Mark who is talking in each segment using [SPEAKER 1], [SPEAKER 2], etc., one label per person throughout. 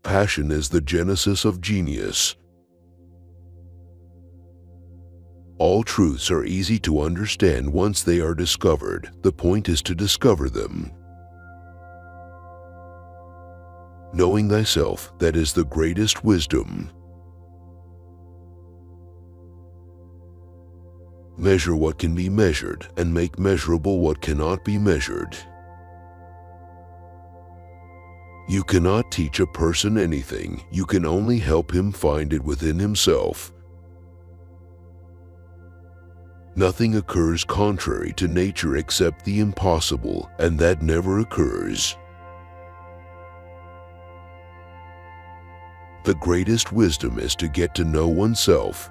[SPEAKER 1] Passion is the genesis of genius. All truths are easy to understand once they are discovered. The point is to discover them. Knowing thyself, that is the greatest wisdom. Measure what can be measured, and make measurable what cannot be measured. You cannot teach a person anything, you can only help him find it within himself. Nothing occurs contrary to nature except the impossible, and that never occurs. The greatest wisdom is to get to know oneself.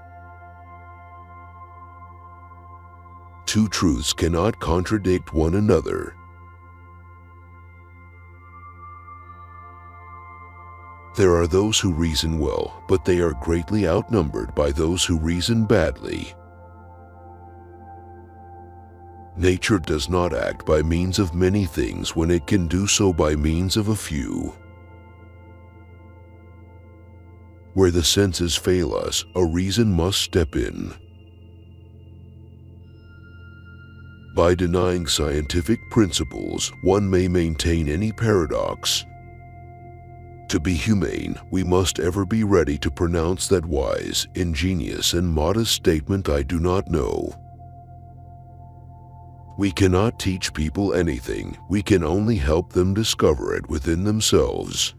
[SPEAKER 1] Two truths cannot contradict one another. There are those who reason well, but they are greatly outnumbered by those who reason badly. Nature does not act by means of many things when it can do so by means of a few. Where the senses fail us, a reason must step in. By denying scientific principles, one may maintain any paradox. To be humane, we must ever be ready to pronounce that wise, ingenious, and modest statement, "I do not know." We cannot teach people anything, we can only help them discover it within themselves.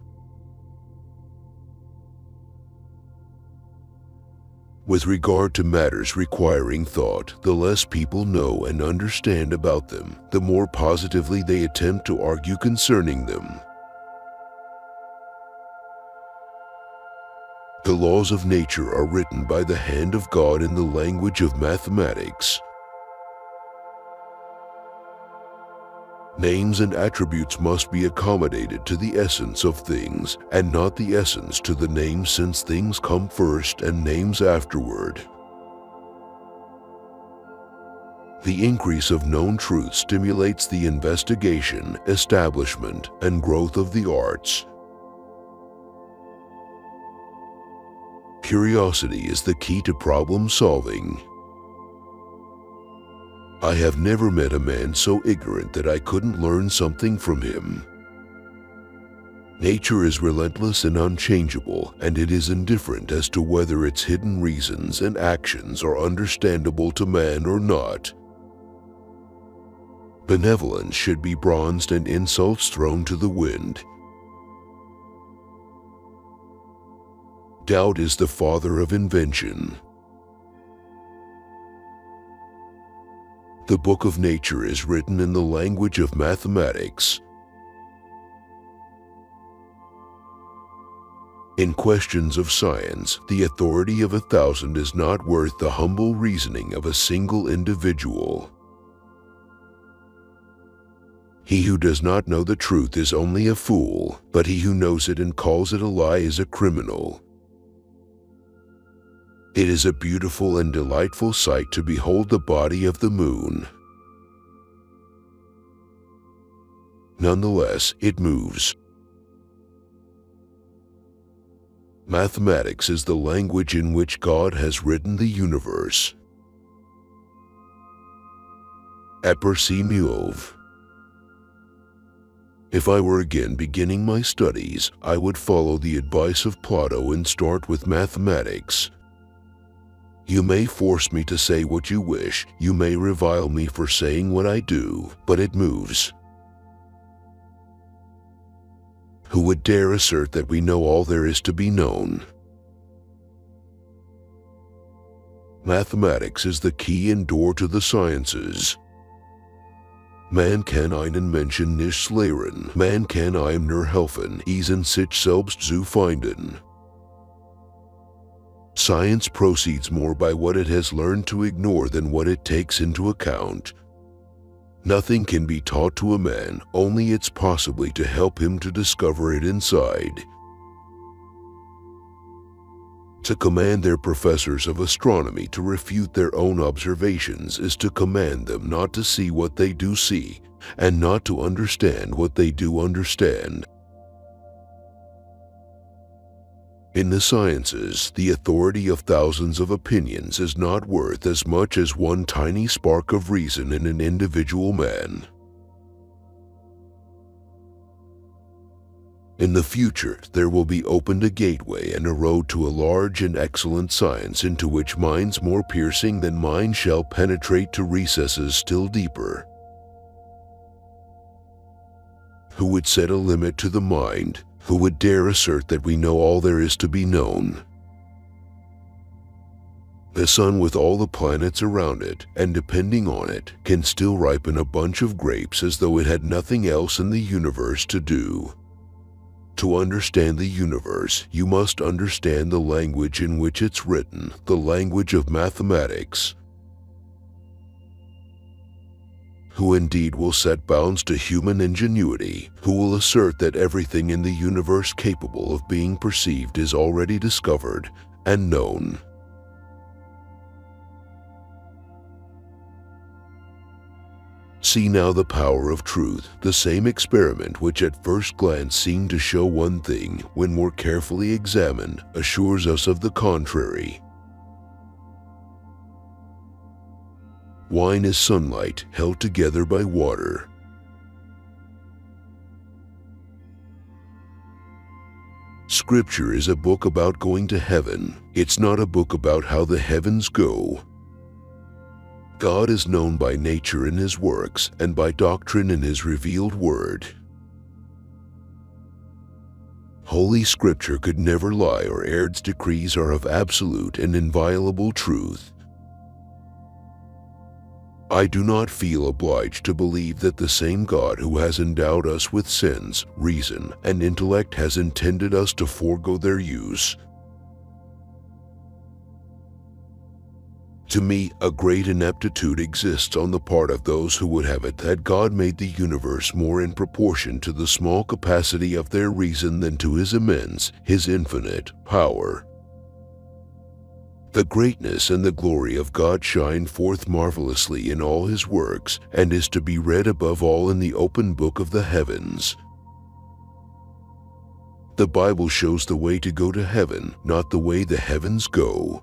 [SPEAKER 1] With regard to matters requiring thought, the less people know and understand about them, the more positively they attempt to argue concerning them. The laws of nature are written by the hand of God in the language of mathematics. Names and attributes must be accommodated to the essence of things, and not the essence to the names, since things come first and names afterward. The increase of known truth stimulates the investigation, establishment, and growth of the arts. Curiosity is the key to problem solving. I have never met a man so ignorant that I couldn't learn something from him. Nature is relentless and unchangeable, and it is indifferent as to whether its hidden reasons and actions are understandable to man or not. Benevolence should be bronzed and insults thrown to the wind. Doubt is the father of invention. The book of nature is written in the language of mathematics. In questions of science, the authority of 1,000 is not worth the humble reasoning of a single individual. He who does not know the truth is only a fool, but he who knows it and calls it a lie is a criminal. It is a beautiful and delightful sight to behold the body of the moon. Nonetheless, it moves. Mathematics is the language in which God has written the universe. Aperçu-moi. If I were again beginning my studies, I would follow the advice of Plato and start with mathematics. You may force me to say what you wish, you may revile me for saying what I do, but it moves. Who would dare assert that we know all there is to be known? Mathematics is the key and door to the sciences. Man kann einen Menschen nicht lehren, man kann ihm nur helfen, ihn sich selbst zu finden. Science proceeds more by what it has learned to ignore than what it takes into account. Nothing can be taught to a man, only it's possibly to help him to discover it inside. To command their professors of astronomy to refute their own observations is to command them not to see what they do see, and not to understand what they do understand. In the sciences, the authority of thousands of opinions is not worth as much as one tiny spark of reason in an individual man. In the future, there will be opened a gateway and a road to a large and excellent science into which minds more piercing than mine shall penetrate to recesses still deeper. Who would set a limit to the mind? Who would dare assert that we know all there is to be known? The sun with all the planets around it and depending on it can still ripen a bunch of grapes as though it had nothing else in the universe to do. To understand the universe, you must understand the language in which it's written, the language of mathematics. Who indeed will set bounds to human ingenuity? Who will assert that everything in the universe capable of being perceived is already discovered and known? See now the power of truth. The same experiment which at first glance seemed to show one thing, when more carefully examined, assures us of the contrary. Wine is sunlight held together by water. Scripture is a book about going to heaven. It's not a book about how the heavens go. God is known by nature in His works and by doctrine in His revealed word. Holy Scripture could never lie, or its decrees are of absolute and inviolable truth. I do not feel obliged to believe that the same God who has endowed us with sense, reason, and intellect has intended us to forego their use. To me, a great ineptitude exists on the part of those who would have it that God made the universe more in proportion to the small capacity of their reason than to His immense, His infinite power. The greatness and the glory of God shine forth marvelously in all His works, and is to be read above all in the open book of the heavens. The Bible shows the way to go to heaven, not the way the heavens go.